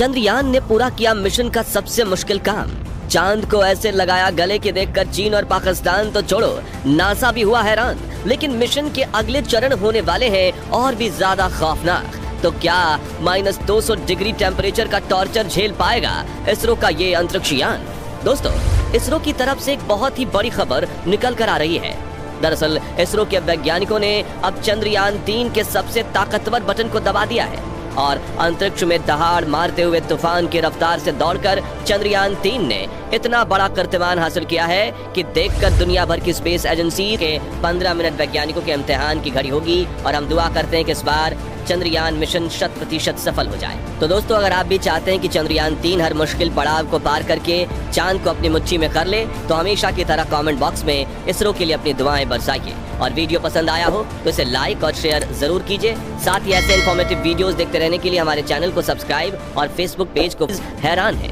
चंद्रयान ने पूरा किया मिशन का सबसे मुश्किल काम। चांद को ऐसे लगाया गले के देखकर चीन और पाकिस्तान तो छोड़ो, नासा भी हुआ हैरान। लेकिन मिशन के अगले चरण होने वाले हैं और भी ज्यादा खौफनाक। तो क्या -200 डिग्री टेम्परेचर का टॉर्चर झेल पाएगा इसरो का ये अंतरिक्ष यान? दोस्तों, इसरो की तरफ से एक बहुत ही बड़ी खबर निकल कर आ रही है। दरअसल इसरो के वैज्ञानिकों ने अब चंद्रयान 3 के सबसे ताकतवर बटन को दबा दिया है और अंतरिक्ष में दहाड़ मारते हुए तूफान की रफ्तार से दौड़कर चंद्रयान 3 ने इतना बड़ा कीर्तिमान हासिल किया है कि देखकर दुनिया भर की स्पेस एजेंसी के 15 मिनट वैज्ञानिकों के इम्तिहान की घड़ी होगी। और हम दुआ करते हैं कि इस बार चंद्रयान मिशन 100% सफल हो जाए। तो दोस्तों, अगर आप भी चाहते हैं कि चंद्रयान 3 हर मुश्किल पड़ाव को पार करके चांद को अपनी मुट्ठी में कर ले, तो हमेशा की तरह कमेंट बॉक्स में इसरो के लिए अपनी दुआएं बरसाइए। और वीडियो पसंद आया हो तो इसे लाइक और शेयर जरूर कीजिए। साथ ही ऐसे इन्फॉर्मेटिव वीडियोस देखते रहने के लिए हमारे चैनल को सब्सक्राइब और फेसबुक पेज को। हैरान है,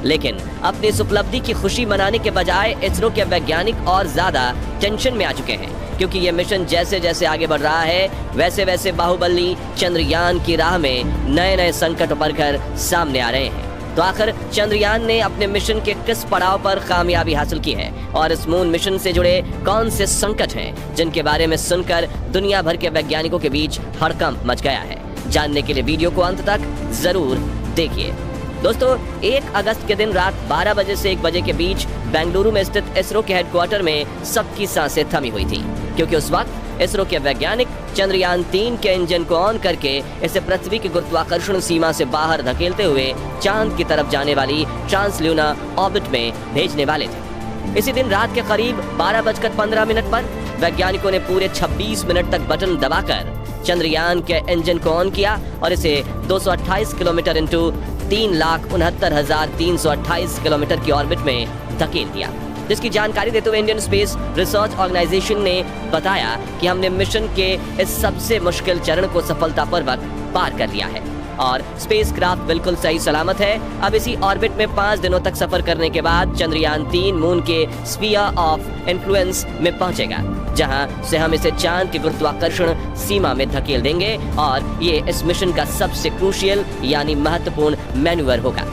लेकिन अपनी इस उपलब्धि की खुशी मनाने के बजाय इसरो के वैज्ञानिक और ज्यादा टेंशन में आ चुके हैं, क्योंकि ये मिशन जैसे जैसे आगे बढ़ रहा है वैसे वैसे बाहुबली चंद्रयान की राह में नए नए संकट उभर कर सामने आ रहे हैं। तो आखिर चंद्रयान ने अपने मिशन के किस पड़ाव पर कामयाबी हासिल की है और इस मून मिशन से जुड़े कौन से संकट हैं जिनके बारे में सुनकर दुनिया भर के वैज्ञानिकों के बीच हड़कंप मच गया है? जानने के लिए वीडियो को अंत तक जरूर देखिए। दोस्तों, 1 अगस्त के दिन रात 12 बजे से 1 बजे के बीच बेंगलुरु में स्थित इसरो के हेडक्वार्टर में सबकी सांसें थमी हुई थी, क्योंकि उस वक्त इसरो के वैज्ञानिक चंद्रयान 3 के इंजन को ऑन करके इसे पृथ्वी की गुरुत्वाकर्षण सीमा से बाहर धकेलते हुए चांद की तरफ जाने वाली ट्रांसल्यूनर ऑर्बिट में भेजने वाले थे। इसी दिन रात के करीब 12:15 पर वैज्ञानिकों ने पूरे 26 मिनट तक बटन दबाकर चंद्रयान के इंजन को ऑन किया और इसे 228 किलोमीटर इंटू 3,69,328 किलोमीटर की ऑर्बिट में धकेल दिया। जिसकी जानकारी देते हुए इंडियन स्पेस रिसर्च ऑर्गेनाइजेशन ने बताया कि हमने मिशन के इस सबसे मुश्किल चरण को सफलतापूर्वक पार कर लिया है और स्पेसक्राफ्ट बिल्कुल सही सलामत है। अब इसी ऑर्बिट में 5 दिनों तक सफर करने के बाद चंद्रयान 3 मून के स्फीयर ऑफ इन्फ्लुएंस में पहुंचेगा, जहां से हम इसे चांद की गुरुत्वाकर्षण सीमा में धकेल देंगे और ये इस मिशन का सबसे क्रूशियल यानी महत्वपूर्ण मैन्यूवर होगा।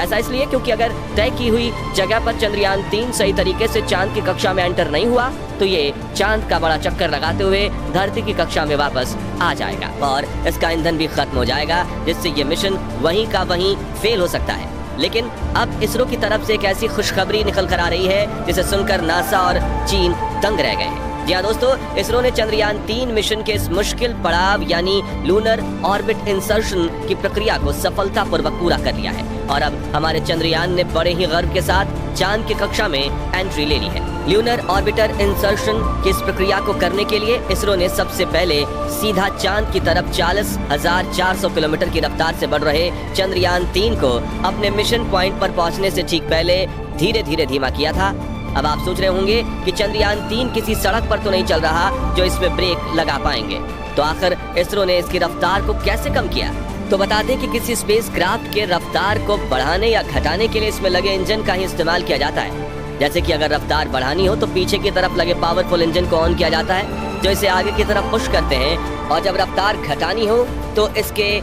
ऐसा इसलिए क्योंकि अगर तय की हुई जगह पर चंद्रयान 3 सही तरीके से चांद की कक्षा में एंटर नहीं हुआ तो ये चांद का बड़ा चक्कर लगाते हुए धरती की कक्षा में वापस आ जाएगा और इसका ईंधन भी खत्म हो जाएगा, जिससे ये मिशन वहीं का वहीं फेल हो सकता है। लेकिन अब इसरो की तरफ से एक ऐसी खुशखबरी निकल कर आ रही है जिसे सुनकर नासा और चीन दंग रह गए हैं। जी हाँ दोस्तों, इसरो ने चंद्रयान 3 मिशन के इस मुश्किल पड़ाव यानी लूनर ऑर्बिट इंसर्शन की प्रक्रिया को सफलतापूर्वक पूरा कर लिया है और अब हमारे चंद्रयान ने बड़े ही गर्व के साथ चांद की कक्षा में एंट्री ले ली है। ल्यूनर ऑर्बिटर इंसर्शन की इस प्रक्रिया को करने के लिए इसरो ने सबसे पहले सीधा चांद की तरफ 40,400 किलोमीटर की रफ्तार से बढ़ रहे चंद्रयान 3 को अपने मिशन पॉइंट पर पहुंचने से ठीक पहले धीरे धीरे धीमा किया था। अब आप सोच रहे होंगे कि चंद्रयान 3 किसी सड़क पर तो नहीं चल रहा जो इसमें ब्रेक लगा पाएंगे, तो आखिर इसरो ने इसकी रफ्तार को कैसे कम किया? तो बता दें कि किसी स्पेसक्राफ्ट के रफ्तार को बढ़ाने या घटाने के लिए इसमें लगे इंजन का ही इस्तेमाल किया जाता है। जैसे कि अगर रफ्तार बढ़ानी हो तो पीछे की तरफ लगे पावरफुल इंजन को ऑन किया जाता है जो इसे आगे की तरफ पुश करते हैं, और जब रफ्तार घटानी हो तो इसके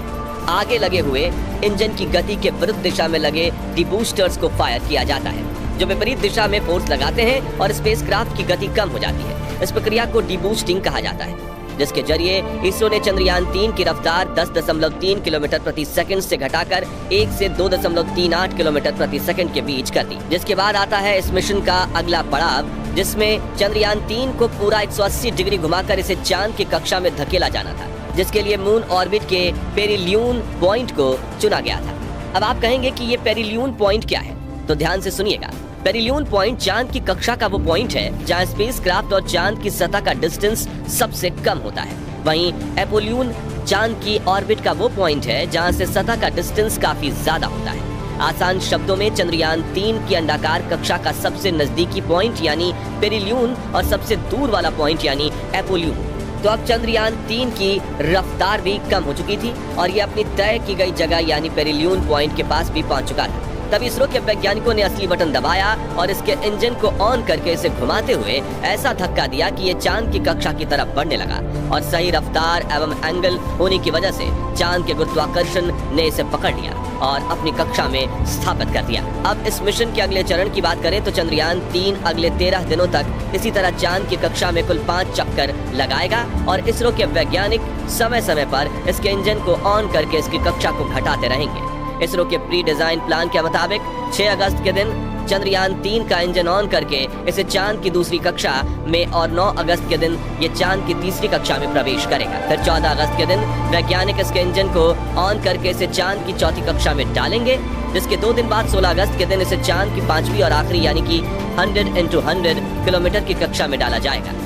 आगे लगे हुए इंजन की गति के विरुद्ध दिशा में लगे डिबूस्टर्स को फायर किया जाता है, जो विपरीत दिशा में फोर्स लगाते हैं और स्पेसक्राफ्ट की गति कम हो जाती है। इस प्रक्रिया को डिबूस्टिंग कहा जाता है, जिसके जरिए इसरो ने चंद्रयान 3 की रफ्तार 10.3 किलोमीटर प्रति सेकंड से घटाकर 1 से 2.38 किलोमीटर प्रति सेकंड के बीच कर दी। जिसके बाद आता है इस मिशन का अगला पड़ाव, जिसमें चंद्रयान 3 को पूरा 180 डिग्री घुमाकर इसे चांद की कक्षा में धकेला जाना था, जिसके लिए मून ऑर्बिट के पेरिलियन पॉइंट को चुना गया था। अब आप कहेंगे कि ये पेरिलियन पॉइंट क्या है, तो ध्यान से सुनिएगा। पेरिलियन पॉइंट चांद की कक्षा का वो पॉइंट है जहां स्पेसक्राफ्ट और चांद की सतह का डिस्टेंस सबसे कम होता है। वहीं एपोलियन चांद की ऑर्बिट का वो पॉइंट है जहां से सतह का डिस्टेंस काफी ज्यादा होता है। आसान शब्दों में चंद्रयान 3 की अंडाकार कक्षा का सबसे नजदीकी पॉइंट यानी पेरिलियन और सबसे दूर वाला पॉइंट यानी एपोलियन। तो अब चंद्रयान 3 की रफ्तार भी कम हो चुकी थी और ये अपनी तय की गई जगह यानी पेरिलियन पॉइंट के पास भी पहुंच चुका था। तभी इसरो के वैज्ञानिकों ने असली बटन दबाया और इसके इंजन को ऑन करके इसे घुमाते हुए ऐसा धक्का दिया कि ये चांद की कक्षा की तरफ बढ़ने लगा और सही रफ्तार एवं एंगल होने की वजह से चांद के गुरुत्वाकर्षण ने इसे पकड़ लिया और अपनी कक्षा में स्थापित कर दिया। अब इस मिशन के अगले चरण की बात करें तो चंद्रयान 3 अगले 13 दिनों तक इसी तरह चांद की कक्षा में कुल 5 चक्कर लगाएगा और इसरो के वैज्ञानिक समय समय पर इसके इंजन को ऑन करके इसकी कक्षा को घटाते रहेंगे। इसरो के प्री डिजाइन प्लान के मुताबिक 6 अगस्त के दिन चंद्रयान 3 का इंजन ऑन करके इसे चांद की दूसरी कक्षा में और 9 अगस्त के दिन ये चांद की तीसरी कक्षा में प्रवेश करेगा। फिर 14 अगस्त के दिन वैज्ञानिक इसके इंजन को ऑन करके इसे चांद की चौथी कक्षा में डालेंगे, जिसके 2 दिन बाद 16 अगस्त के दिन इसे चांद की 5वीं और आखिरी यानी कि 100 × 100 किलोमीटर की कक्षा में डाला जाएगा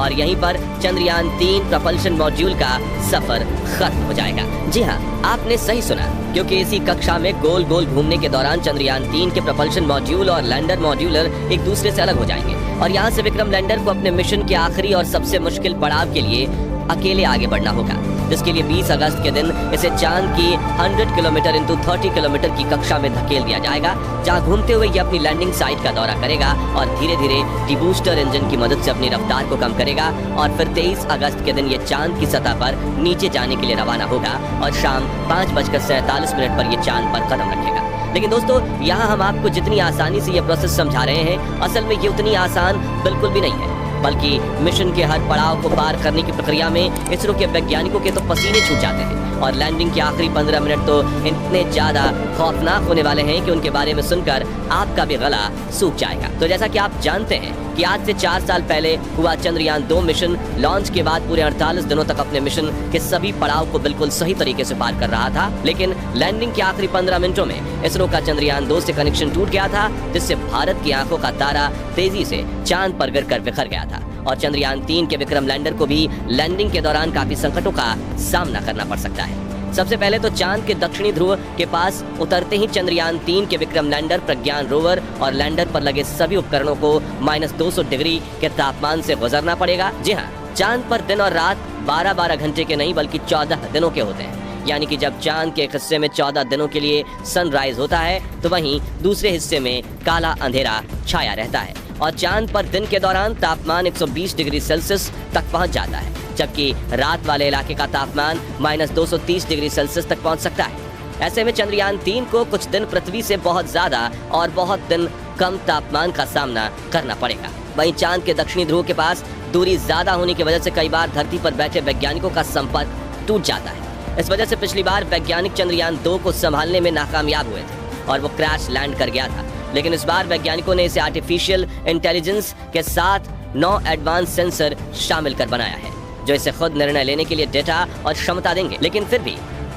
और यहीं पर चंद्रयान 3 प्रपल्शन मॉड्यूल का सफर खत्म हो जाएगा। जी हाँ, आपने सही सुना, क्योंकि इसी कक्षा में गोल गोल घूमने के दौरान चंद्रयान 3 के प्रपल्शन मॉड्यूल और लैंडर मॉड्यूलर एक दूसरे से अलग हो जाएंगे और यहाँ से विक्रम लैंडर को अपने मिशन के आखिरी और सबसे मुश्किल पड़ाव के लिए अकेले आगे बढ़ना होगा, जिसके लिए 20 अगस्त के दिन इसे चांद की 100 किलोमीटर × 30 किलोमीटर की कक्षा में धकेल दिया जाएगा, जहां घूमते हुए ये अपनी लैंडिंग साइट का दौरा करेगा और धीरे धीरे डीबूस्टर इंजन की मदद से अपनी रफ्तार को कम करेगा और फिर 23 अगस्त के दिन ये चांद की सतह पर नीचे जाने के लिए रवाना होगा और शाम 5:47 पर ये चांद पर कदम रखेगा। लेकिन दोस्तों, यहाँ हम आपको जितनी आसानी से ये प्रोसेस समझा रहे हैं, असल में ये उतनी आसान बिल्कुल भी नहीं है, बल्कि मिशन के हर पड़ाव को पार करने की प्रक्रिया में इसरो के वैज्ञानिकों के तो पसीने छूट जाते हैं और लैंडिंग के आखिरी 15 मिनट तो इतने ज्यादा खौफनाक होने वाले हैं कि उनके बारे में सुनकर आपका भी गला सूख जाएगा। तो जैसा कि आप जानते हैं कि आज से 4 साल पहले हुआ चंद्रयान 2 मिशन लॉन्च के बाद पूरे 48 दिनों तक अपने मिशन के सभी पड़ाव को बिल्कुल सही तरीके से पार कर रहा था, लेकिन लैंडिंग के आखिरी 15 मिनटों में इसरो का चंद्रयान 2 से कनेक्शन टूट गया था, जिससे भारत की आंखों का तारा तेजी से चांद पर गिरकर बिखर गया था और चंद्रयान 3 के विक्रम लैंडर को भी लैंडिंग के दौरान काफी संकटों का सामना करना पड़ सकता है। सबसे पहले तो चांद के दक्षिणी ध्रुव के पास उतरते ही चंद्रयान 3 के विक्रम लैंडर, प्रज्ञान रोवर और लैंडर पर लगे सभी उपकरणों को -200 डिग्री के तापमान से गुजरना पड़ेगा। जी हाँ, चांद पर दिन और रात 12-12 घंटे के नहीं बल्कि 14 दिनों के होते हैं, यानी कि जब चांद के एक हिस्से में 14 दिनों के लिए सनराइज होता है तो वहीं दूसरे हिस्से में काला अंधेरा छाया रहता है और चांद पर दिन के दौरान तापमान 120 डिग्री सेल्सियस तक पहुंच जाता है, जबकि रात वाले इलाके का तापमान -230 डिग्री सेल्सियस तक पहुंच सकता है। ऐसे में चंद्रयान 3 को कुछ दिन पृथ्वी से बहुत ज्यादा और बहुत दिन कम तापमान का सामना करना पड़ेगा। वहीं चांद के दक्षिणी ध्रुव के पास दूरी ज्यादा होने की वजह से कई बार धरती पर बैठे वैज्ञानिकों का संपर्क टूट जाता है। इस वजह से पिछली बार वैज्ञानिक चंद्रयान 2 को संभालने में नाकामयाब हुए थे और वो क्रैश लैंड कर गया था, लेकिन इस बार वैज्ञानिकों ने इसे आर्टिफिशियल इंटेलिजेंस के साथ 9 एडवांस सेंसर शामिल कर बनाया है, जो इसे खुद निर्णय लेने के लिए डेटा और क्षमता देंगे। लेकिन फिर भी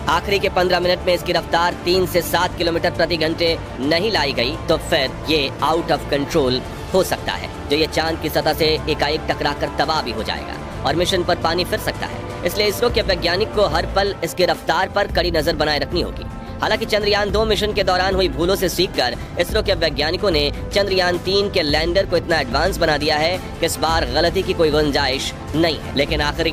आखिरी के 15 मिनट में इसकी रफ्तार 3 से 7 किलोमीटर प्रति घंटे नहीं लाई गई तो फिर ये आउट ऑफ कंट्रोल हो सकता है, जो ये चांद की सतह से एकाएक टकराकर तबाह भी हो जाएगा और मिशन पर पानी फिर सकता है। इसलिए इसरो के वैज्ञानिक को हर पल इसकी रफ्तार पर कड़ी नजर बनाए रखनी होगी। हालांकि चंद्रयान 2 मिशन के दौरान हुई भूलों से सीखकर इसरो के वैज्ञानिकों ने चंद्रयान 3 के लैंडर को इतना एडवांस बना दिया है कि इस बार गलती की कोई गुंजाइश नहीं है। लेकिन आखिरी